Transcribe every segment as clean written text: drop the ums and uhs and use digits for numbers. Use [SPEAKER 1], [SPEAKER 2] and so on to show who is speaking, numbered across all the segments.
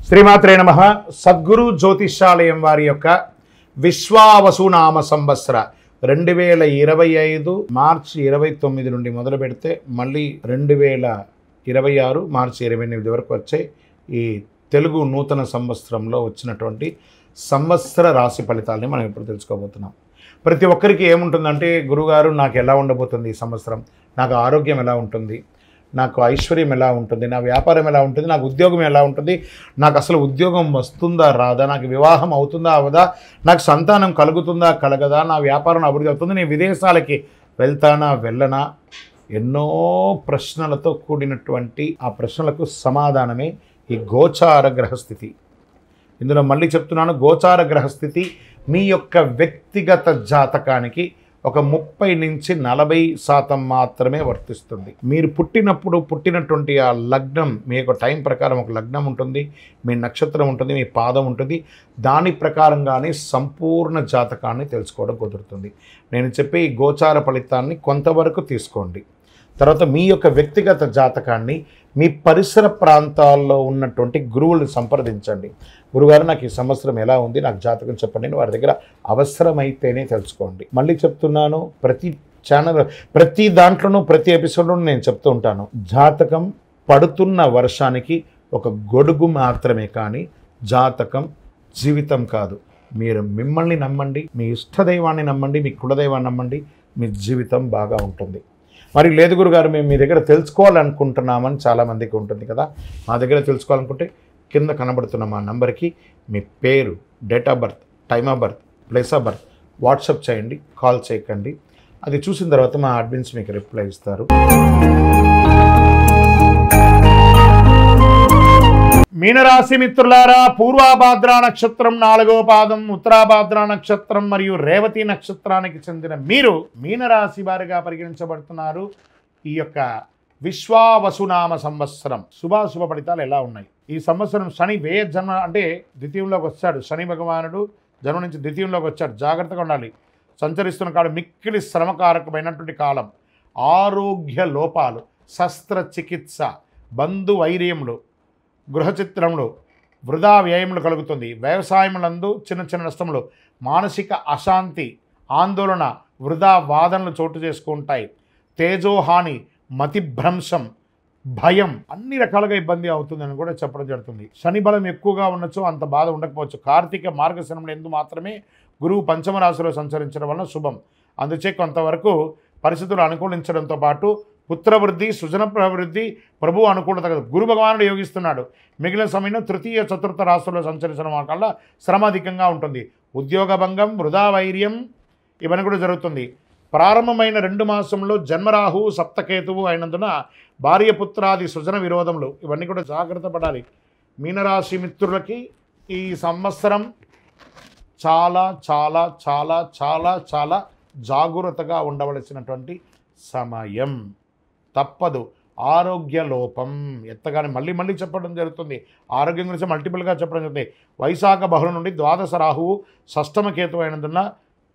[SPEAKER 1] శ్రీమాత్రే నమః. సద్గురు జ్యోతిష్యాలయం వారి యొక్క విశ్వావసునామ సంవత్సర 2025 మార్చి 29 నుండి మొదలు పెడితే మళ్ళీ 2026 మార్చి 28 వరకు వచ్చే ఈ తెలుగు నూతన సంవత్సరంలో వచ్చినటువంటి సంవత్సర రాశి ఫలితాలని మనం ఇప్పుడు తెలుసుకోబోతున్నాం. ప్రతి ఒక్కరికి ఏముంటుందంటే, గురుగారు నాకు ఎలా ఉండబోతుంది ఈ సంవత్సరం, నాకు ఆరోగ్యం ఎలా ఉంటుంది, నాకు ఐశ్వర్యం ఎలా ఉంటుంది, నా వ్యాపారం ఎలా ఉంటుంది, నాకు ఉద్యోగం ఎలా ఉంటుంది, నాకు అసలు ఉద్యోగం వస్తుందా రాదా, నాకు వివాహం అవుతుందా అవదా, నాకు సంతానం కలుగుతుందా కలగదా, నా వ్యాపారం అభివృద్ధి అవుతుంది, నేను విదేశాలకి వెళ్తానా వెళ్ళనా, ఎన్నో ప్రశ్నలతో కూడినటువంటి ఆ ప్రశ్నలకు సమాధానమే ఈ గోచార గ్రహస్థితి. ఇందులో మళ్ళీ చెప్తున్నాను, గోచార గ్రహస్థితి మీ యొక్క వ్యక్తిగత జాతకానికి ఒక 30 నుంచి 40% మాత్రమే వర్తిస్తుంది. మీరు పుట్టినటువంటి ఆ లగ్నం, మీ యొక్క టైం ప్రకారం ఒక లగ్నం ఉంటుంది, మీ నక్షత్రం ఉంటుంది, మీ పాదం ఉంటుంది, దాని ప్రకారంగానే సంపూర్ణ జాతకాన్ని తెలుసుకోవడం కుదురుతుంది. నేను చెప్పే ఈ గోచార ఫలితాన్ని కొంతవరకు తీసుకోండి. తర్వాత మీ యొక్క వ్యక్తిగత జాతకాన్ని మీ పరిసర ప్రాంతాల్లో ఉన్నటువంటి గురువులను సంప్రదించండి. గురుగారు నాకు ఈ సంవత్సరం ఎలా ఉంది, నాకు జాతకం చెప్పండి, వారి దగ్గర అవసరమైతేనే తెలుసుకోండి. మళ్ళీ చెప్తున్నాను, ప్రతి దాంట్లోనూ ప్రతి ఎపిసోడ్లోనూ నేను చెప్తూ ఉంటాను, జాతకం పడుతున్న వర్షానికి ఒక గొడుగు మాత్రమే, కానీ జాతకం జీవితం కాదు. మీరు మిమ్మల్ని నమ్మండి, మీ ఇష్టదైవాన్ని నమ్మండి, మీ కులదైవాన్ని నమ్మండి, మీ జీవితం బాగా ఉంటుంది. మరి లేదు గురుగారు, మేము మీ దగ్గర తెలుసుకోవాలనుకుంటున్నామని చాలామందికి ఉంటుంది కదా. మా దగ్గర తెలుసుకోవాలనుకుంటే కింద కనబడుతున్న మా నంబర్కి మీ పేరు, date of birth, time of birth, place of birth WhatsApp చేయండి, కాల్ చేయకండి. అది చూసిన తర్వాత మా అడ్మిన్స్ మీకు రిప్లై ఇస్తారు. మీనరాశి మిత్రులారా, పూర్వాభాద్ర నక్షత్రం 4వ పాదం, ఉత్తరాభాద్ర నక్షత్రం మరియు రేవతి నక్షత్రానికి చెందిన మీరు మీనరాశి వారిగా పరిగణించబడుతున్నారు. ఈ యొక్క విశ్వావసునామ సంవత్సరం శుభాశుభ ఫలితాలు ఎలా ఉన్నాయి? ఈ సంవత్సరం శని వ్యయ జన్మ అంటే ద్వితీయంలోకి వచ్చాడు. శని భగవానుడు జన్మ నుంచి ద్వితీయంలోకి వచ్చాడు. జాగ్రత్తగా ఉండాలి. సంచరిస్తున్న కాలం మిక్కిలి శ్రమకారకమైనటువంటి కాలం. ఆరోగ్య లోపాలు, శస్త్రచికిత్స, బంధు వైర్యములు, గృహచిత్రములు, వృధా వ్యయములు కలుగుతుంది. వ్యవసాయములందు చిన్న చిన్న నష్టములు, మానసిక అశాంతి, ఆందోళన, వృధా వాదనలు చోటు చేసుకుంటాయి. తేజోహాని, మతిభ్రంశం, భయం, అన్ని రకాలుగా ఇబ్బంది అవుతుందని కూడా చెప్పడం జరుగుతుంది. శని బలం ఎక్కువగా ఉండొచ్చు, అంత బాధ ఉండకపోవచ్చు. కార్తీక మార్గశిరములు ఎందు మాత్రమే గురువు పంచమ రాశిలో సంచరించడం వలన శుభం. అందుచే కొంతవరకు పరిస్థితులు అనుకూలించడంతో పాటు పుత్రవృద్ధి, సృజన ప్రవృద్ధి, ప్రభు అనుకూలత కదా. గురు భగవానుడు యోగిస్తున్నాడు. మిగిలిన సమయంలో తృతీయ చతుర్థ రాశుల్లో సంచరించడం వల్ల శ్రమ అధికంగా ఉంటుంది. ఉద్యోగ భంగం, వృధా వైర్యం ఇవన్నీ కూడా జరుగుతుంది. ప్రారంభమైన 2 మాసంలో జన్మరాహు సప్తకేతువు అయినందున భార్యపుత్రాది సృజన విరోధములు ఇవన్నీ కూడా జాగ్రత్త పడాలి. మీనరాశి మిత్రులకి ఈ సంవత్సరం చాలా చాలా చాలా చాలా చాలా జాగ్రత్తగా ఉండవలసినటువంటి సమయం. తప్పదు. ఆరోగ్య లోపం ఎత్తగానే మళ్ళీ చెప్పడం జరుగుతుంది. ఆరోగ్యం గురించి మల్టిపుల్గా చెప్పడం జరుగుతుంది. వైశాఖ బహుళ నుండి ద్వాదశ రాహువు షష్టమ కేతు అయినందున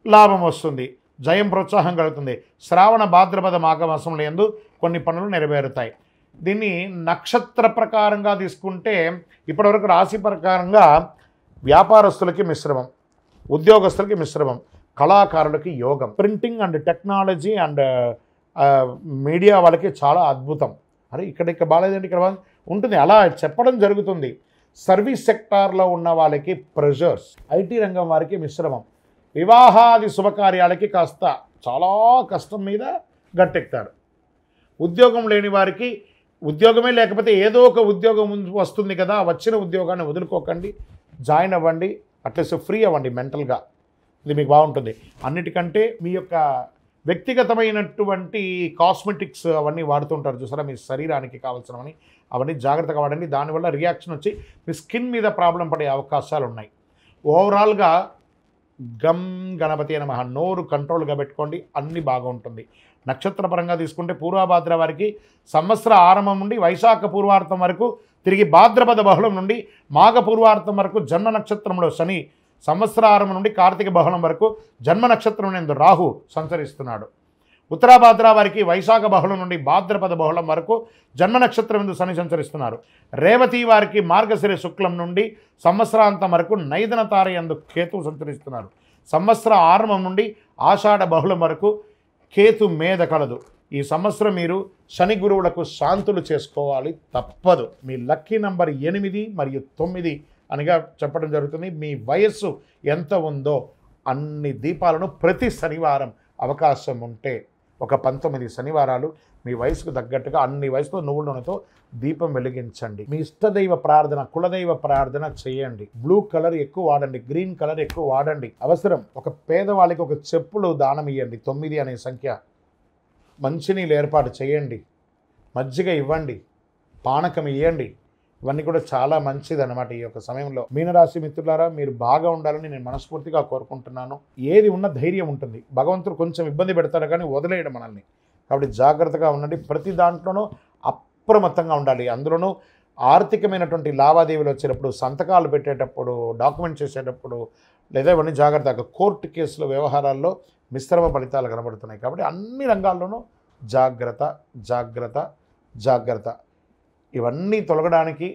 [SPEAKER 1] లాభం వస్తుంది, జయం ప్రోత్సాహం కలుగుతుంది. శ్రావణ భాద్రపద మాఘమాసంలో యందు కొన్ని పనులు నెరవేరుతాయి. దీన్ని నక్షత్ర ప్రకారంగా తీసుకుంటే ఇప్పటివరకు రాశి ప్రకారంగా వ్యాపారస్తులకి మిశ్రమం, ఉద్యోగస్తులకి మిశ్రమం, కళాకారులకి యోగం, printing and technology and media వాళ్ళకి చాలా అద్భుతం. అరే ఇక్కడ బాగాలేదండి, ఇక్కడ ఉంటుంది, అలా చెప్పడం జరుగుతుంది. సర్వీస్ సెక్టార్లో ఉన్న వాళ్ళకి ప్రెషర్స్, ఐటీ రంగం వారికి మిశ్రమం, వివాహాది శుభకార్యాలకి కాస్త చాలా కష్టం మీద గట్టెక్తారు. ఉద్యోగం లేని వారికి ఉద్యోగమే లేకపోతే ఏదో ఒక ఉద్యోగం వస్తుంది కదా, వచ్చిన ఉద్యోగాన్ని వదులుకోకండి, జాయిన్ అవ్వండి, అట్లీస్ట్ ఫ్రీ అవ్వండి మెంటల్గా. ఇది మీకు బాగుంటుంది. అన్నిటికంటే మీ యొక్క వ్యక్తిగతమైనటువంటి కాస్మెటిక్స్ అవన్నీ వాడుతుంటారు చూసారా, మీ శరీరానికి కావాల్సినవని, అవన్నీ జాగ్రత్తగా వాడండి. దానివల్ల రియాక్షన్ వచ్చి మీ స్కిన్ మీద ప్రాబ్లం పడే అవకాశాలు ఉన్నాయి. ఓవరాల్గా గమ్ గణపతి నమః, నోరు కంట్రోల్గా పెట్టుకోండి, అన్నీ బాగుంటుంది. నక్షత్రపరంగా తీసుకుంటే పూర్వభాద్ర వారికి సంవత్సర ఆరంభం నుండి వైశాఖ పూర్వార్థం వరకు, తిరిగి భాద్రపద బహుళం నుండి మాఘ పూర్వార్థం వరకు జన్మ నక్షత్రంలో శని, సంవత్సర ఆరంభం నుండి కార్తీక బహుళం వరకు జన్మ నక్షత్రం నందు రాహు సంచరిస్తున్నాడు. ఉత్తరాభాద్ర వారికి వైశాఖ బహుళం నుండి భాద్రపద బహుళం వరకు జన్మ నక్షత్రం ఎందు శని సంచరిస్తున్నారు. రేవతి వారికి మార్గశిర శుక్లం నుండి సంవత్సరాంతం వరకు నైదన తార యందు కేతువు సంచరిస్తున్నారు. సంవత్సర ఆరంభం నుండి ఆషాఢ బహుళం వరకు కేతు మీద కలదు. ఈ సంవత్సరం మీరు శని గురువులకు శాంతులు చేసుకోవాలి, తప్పదు. మీ లక్కీ నంబర్ 8 మరియు 9 అనిగా చెప్పడం జరుగుతుంది. మీ వయస్సు ఎంత ఉందో అన్ని దీపాలను ప్రతి శనివారం అవకాశం ఉంటే ఒక 19 శనివారాలు మీ వయసుకు తగ్గట్టుగా అన్ని వయసులో నువ్వుల నూనెతో దీపం వెలిగించండి. మీ ఇష్టదైవ ప్రార్థన, కులదైవ ప్రార్థన చేయండి. బ్లూ కలర్ ఎక్కువ వాడండి, గ్రీన్ కలర్ ఎక్కువ వాడండి. అవసరం ఒక పేదవాళ్ళకి ఒక చెప్పులు దానం ఇవ్వండి. 9 అనే సంఖ్య. మంచినీళ్ళు ఏర్పాటు చేయండి, మజ్జిగ ఇవ్వండి, పానకం ఇవ్వండి. ఇవన్నీ కూడా చాలా మంచిది అన్నమాట. ఈ యొక్క సమయంలో మీనరాశి మిత్రులారా, మీరు బాగా ఉండాలని నేను మనస్ఫూర్తిగా కోరుకుంటున్నాను. ఏది ఉన్న ధైర్యం ఉంటుంది. భగవంతుడు కొంచెం ఇబ్బంది పెడతాడు కానీ వదిలేయడం మనల్ని. కాబట్టి జాగ్రత్తగా ఉండండి. ప్రతి దాంట్లోనూ అప్రమత్తంగా ఉండాలి. అందులోనూ ఆర్థికమైనటువంటి లావాదేవీలు వచ్చేటప్పుడు, సంతకాలు పెట్టేటప్పుడు, డాక్యుమెంట్ చేసేటప్పుడు లేదా ఇవన్నీ జాగ్రత్తగా. కోర్టు కేసుల వ్యవహారాల్లో మిశ్రమ ఫలితాలు కనబడుతున్నాయి. కాబట్టి అన్ని రంగాల్లోనూ జాగ్రత్త జాగ్రత్త జాగ్రత్త. ఇవన్నీ తొలగడానికి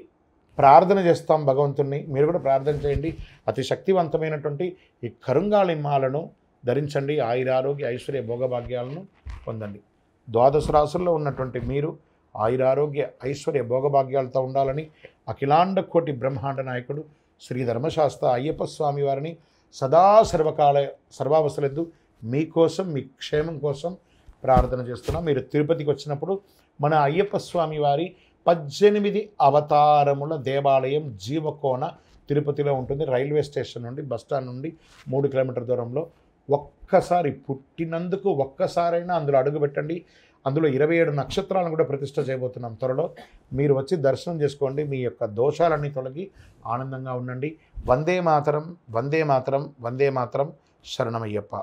[SPEAKER 1] ప్రార్థన చేస్తాం భగవంతుణ్ణి. మీరు కూడా ప్రార్థన చేయండి. అతి శక్తివంతమైనటువంటి ఈ కరుంగాళిమ్మాలను ధరించండి. ఆయురారోగ్య ఐశ్వర్య భోగభాగ్యాలను పొందండి. 12 రాసుల్లో ఉన్నటువంటి మీరు ఆయురారోగ్య ఐశ్వర్య భోగభాగ్యాలతో ఉండాలని అఖిలాండ కోటి బ్రహ్మాండ నాయకుడు శ్రీ ధర్మశాస్త్ర అయ్యప్ప స్వామి వారిని సదా సర్వావసరద్దు మీకోసం, మీ క్షేమం కోసం ప్రార్థన చేస్తున్నాం. మీరు తిరుపతికి వచ్చినప్పుడు మన అయ్యప్ప స్వామి వారి 18 అవతారముల దేవాలయం జీవకోన తిరుపతిలో ఉంటుంది. రైల్వే స్టేషన్ నుండి, బస్టాండ్ నుండి 3 కిలోమీటర్ల దూరంలో. ఒక్కసారి పుట్టినందుకు ఒక్కసారైనా అందులో అడుగుపెట్టండి. అందులో 27 నక్షత్రాలను కూడా ప్రతిష్ఠ చేయబోతున్నాం త్వరలో. మీరు వచ్చి దర్శనం చేసుకోండి. మీ యొక్క దోషాలన్నీ తొలగి ఆనందంగా ఉండండి. వందే మాతరం, వందే మాతరం, వందే మాతరం. శరణమయ్యప్ప.